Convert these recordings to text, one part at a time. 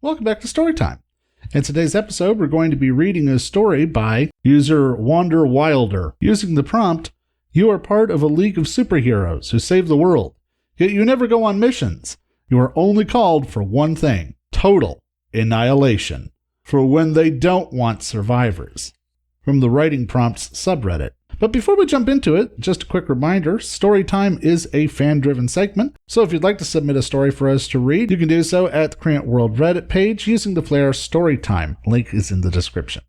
Welcome back to Storytime. In today's episode, we're going to be reading a story by user Wander Wilder. Using the prompt, you are part of a league of superheroes who save the world, yet you never go on missions. You are only called for one thing: total annihilation, for when they don't want survivors. From the Writing Prompts subreddit. But before we jump into it, just a quick reminder, Storytime is a fan-driven segment, so if you'd like to submit a story for us to read, you can do so at the Crant World Reddit page using the flare Storytime. Link is in the description.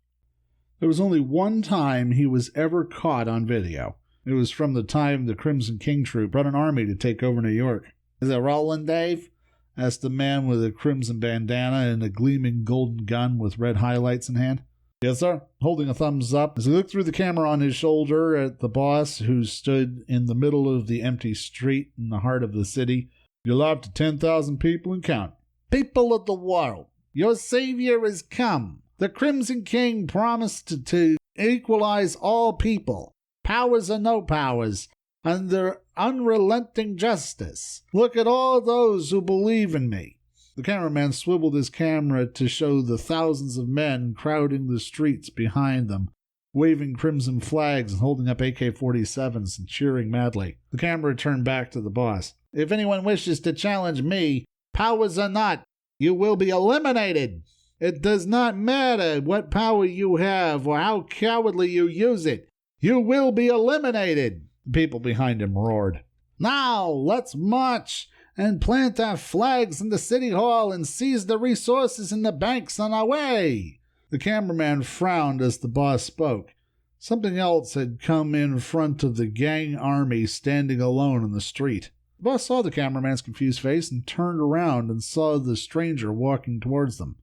There was only one time he was ever caught on video. It was from the time the Crimson King troop brought an army to take over New York. "Is it rolling, Dave?" asked the man with a crimson bandana and a gleaming golden gun with red highlights in hand. "Yes, sir," holding a thumbs up as he looked through the camera on his shoulder at the boss who stood in the middle of the empty street in the heart of the city. "You're live to 10,000 people and count. People of the world, your savior has come. The Crimson King promised to equalize all people, powers or no powers, under unrelenting justice. Look at all those who believe in me." The cameraman swiveled his camera to show the thousands of men crowding the streets behind them, waving crimson flags and holding up AK-47s and cheering madly. The camera turned back to the boss. "If anyone wishes to challenge me, powers or not, you will be eliminated. It does not matter what power you have or how cowardly you use it. You will be eliminated." The people behind him roared. "Now, let's march and plant our flags in the city hall and seize the resources in the banks on our way." The cameraman frowned as the boss spoke. Something else had come in front of the gang army standing alone in the street. The boss saw the cameraman's confused face and turned around and saw the stranger walking towards them.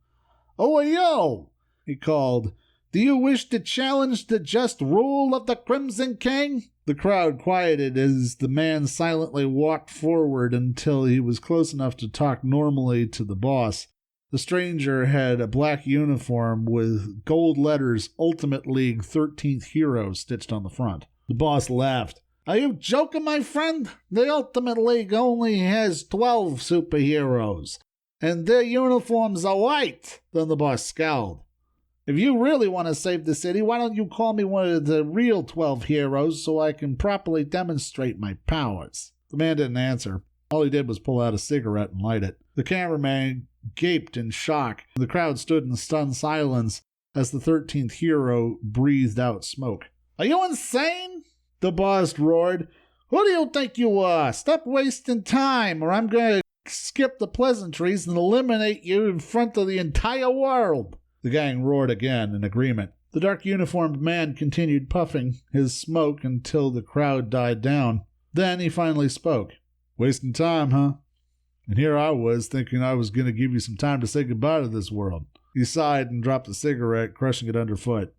"Oh, yo!" he called. "Do you wish to challenge the just rule of the Crimson King?" The crowd quieted as the man silently walked forward until he was close enough to talk normally to the boss. The stranger had a black uniform with gold letters Ultimate League 13th Hero stitched on the front. The boss laughed. "Are you joking, my friend? The Ultimate League only has 12 superheroes, and their uniforms are white." Then the boss scowled. "If you really want to save the city, why don't you call me one of the real 12 heroes so I can properly demonstrate my powers?" The man didn't answer. All he did was pull out a cigarette and light it. The cameraman gaped in shock. The crowd stood in stunned silence as the 13th hero breathed out smoke. "Are you insane?" the boss roared. "Who do you think you are? Stop wasting time, or I'm going to skip the pleasantries and eliminate you in front of the entire world." The gang roared again in agreement. The dark-uniformed man continued puffing his smoke until the crowd died down. Then he finally spoke. "Wasting time, huh? And here I was thinking I was going to give you some time to say goodbye to this world." He sighed and dropped the cigarette, crushing it underfoot.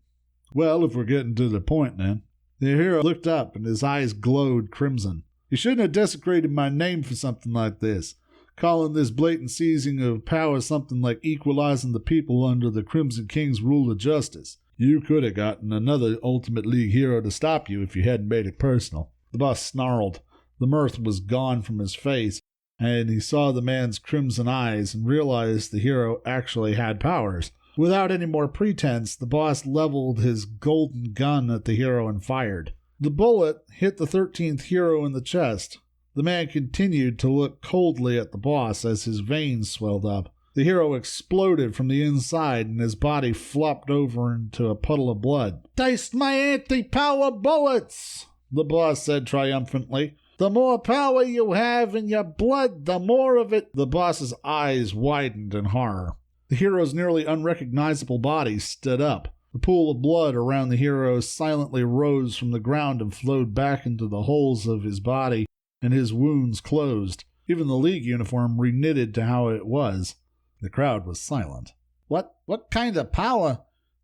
"Well, if we're getting to the point, then." The hero looked up, and his eyes glowed crimson. "You shouldn't have desecrated my name for something like this. Calling this blatant seizing of power something like equalizing the people under the Crimson King's rule of justice. You could have gotten another Ultimate League hero to stop you if you hadn't made it personal." The boss snarled. The mirth was gone from his face, and he saw the man's crimson eyes and realized the hero actually had powers. Without any more pretense, the boss leveled his golden gun at the hero and fired. The bullet hit the 13th hero in the chest. The man continued to look coldly at the boss as his veins swelled up. The hero exploded from the inside and his body flopped over into a puddle of blood. "Taste my anti-power bullets," the boss said triumphantly. "The more power you have in your blood, the more of it." The boss's eyes widened in horror. The hero's nearly unrecognizable body stood up. The pool of blood around the hero silently rose from the ground and flowed back into the holes of his body, and his wounds closed. Even the League uniform reknitted to how it was. The crowd was silent. What kind of power?"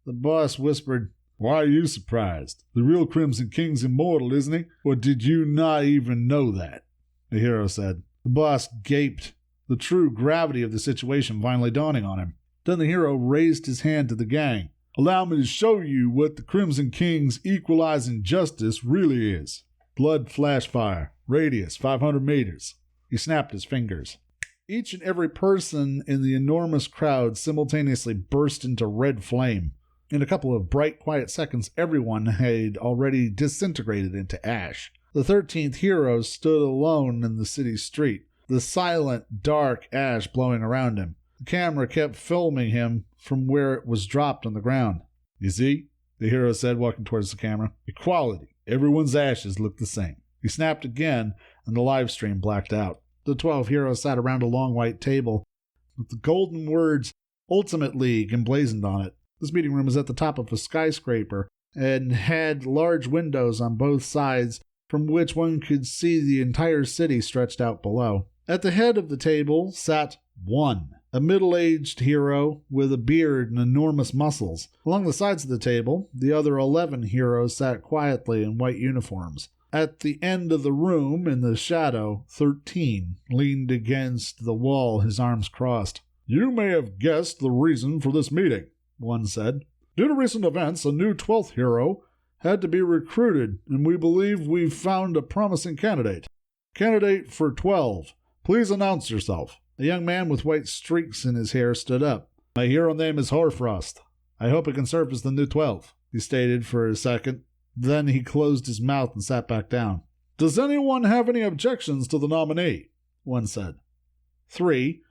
the boss whispered. "Why are you surprised? The real Crimson King's immortal, isn't he? Or did you not even know that?" the hero said. The boss gaped, the true gravity of the situation finally dawning on him. Then the hero raised his hand to the gang. "Allow me to show you what the Crimson King's equalizing justice really is. Blood flash fire. Radius 500 meters. He snapped his fingers. Each and every person in the enormous crowd simultaneously burst into red flame. In a couple of bright, quiet seconds, everyone had already disintegrated into ash. The 13th hero stood alone in the city street, the silent, dark ash blowing around him. The camera kept filming him from where it was dropped on the ground. "You see?" the hero said, walking towards the camera. "Equality. Everyone's ashes look the same." He snapped again, and the live stream blacked out. The 12 heroes sat around a long white table with the golden words Ultimate League emblazoned on it. This meeting room was at the top of a skyscraper and had large windows on both sides from which one could see the entire city stretched out below. At the head of the table sat one, a middle-aged hero with a beard and enormous muscles. Along the sides of the table, the other 11 heroes sat quietly in white uniforms. At the end of the room, in the shadow, 13 leaned against the wall, his arms crossed. "You may have guessed the reason for this meeting," one said. "Due to recent events, a new 12th hero had to be recruited, and we believe we've found a promising candidate. Candidate for 12, please announce yourself." A young man with white streaks in his hair stood up. "My hero name is Hoarfrost. I hope it can serve as the new 12, he stated for a second. Then he closed his mouth and sat back down. "Does anyone have any objections to the nominee?" one said. 3,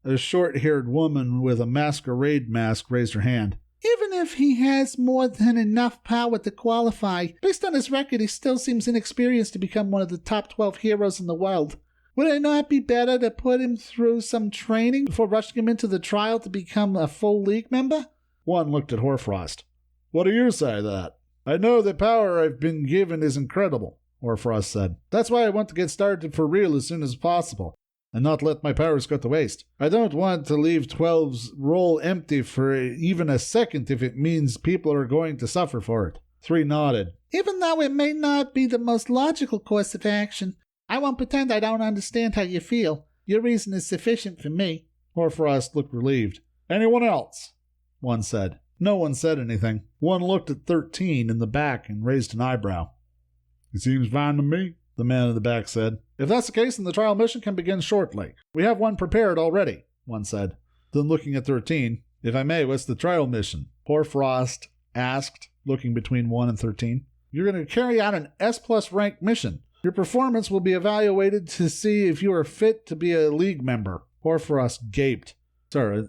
a short-haired woman with a masquerade mask, raised her hand. "Even if he has more than enough power to qualify, based on his record, he still seems inexperienced to become one of the top 12 heroes in the world. Would it not be better to put him through some training before rushing him into the trial to become a full league member?" One looked at Hoarfrost. "What do you say to that?" "I know the power I've been given is incredible," Hoarfrost said. "That's why I want to get started for real as soon as possible, and not let my powers go to waste. I don't want to leave 12's role empty for even a second if it means people are going to suffer for it." 3 nodded. "Even though it may not be the most logical course of action, I won't pretend I don't understand how you feel. Your reason is sufficient for me." Hoarfrost looked relieved. "Anyone else?" one said. No one said anything. One looked at 13 in the back and raised an eyebrow. "It seems fine to me," the man in the back said. "If that's the case, then the trial mission can begin shortly. We have one prepared already," one said. Then looking at 13, "If I may, what's the trial mission?" Hoarfrost asked, looking between 1 and 13. "You're going to carry out an S+ rank mission. Your performance will be evaluated to see if you are fit to be a league member." Hoarfrost gaped. "Sorry,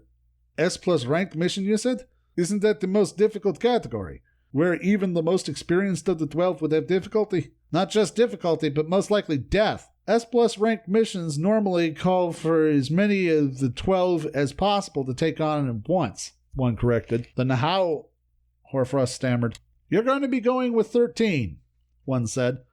S+ ranked mission, you said? Isn't that the most difficult category, where even the most experienced of the 12 would have difficulty? Not just difficulty, but most likely death. S+ ranked missions normally call for as many of the 12 as possible to take on at once," one corrected. "Then how?" Hoarfrost stammered. "You're going to be going with 13, one said.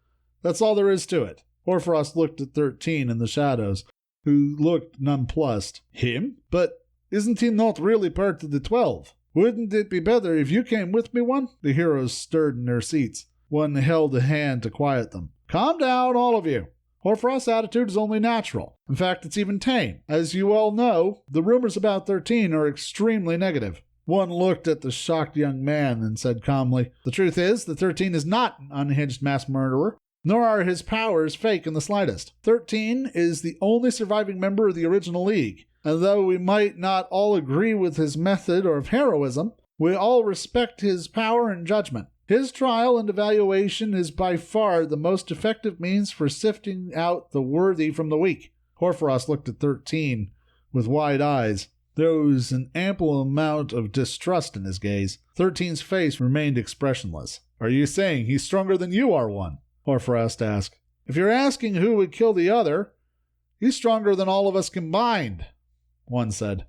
"That's all there is to it." Hoarfrost looked at 13 in the shadows, who looked nonplussed. "Him? But isn't he not really part of the 12? Wouldn't it be better if you came with me, one?" The heroes stirred in their seats. One held a hand to quiet them. "Calm down, all of you. Hoarfrost's attitude is only natural. In fact, it's even tame. As you all know, the rumors about 13 are extremely negative." One looked at the shocked young man and said calmly, "The truth is that 13 is not an unhinged mass murderer, nor are his powers fake in the slightest. 13 is the only surviving member of the original League, and though we might not all agree with his method or of heroism, we all respect his power and judgment. His trial and evaluation is by far the most effective means for sifting out the worthy from the weak." Hoarfrost looked at 13 with wide eyes. There was an ample amount of distrust in his gaze. 13's face remained expressionless. "Are you saying he's stronger than you are, one?" Hoarfrost asked. "If you're asking who would kill the other, he's stronger than all of us combined," one said.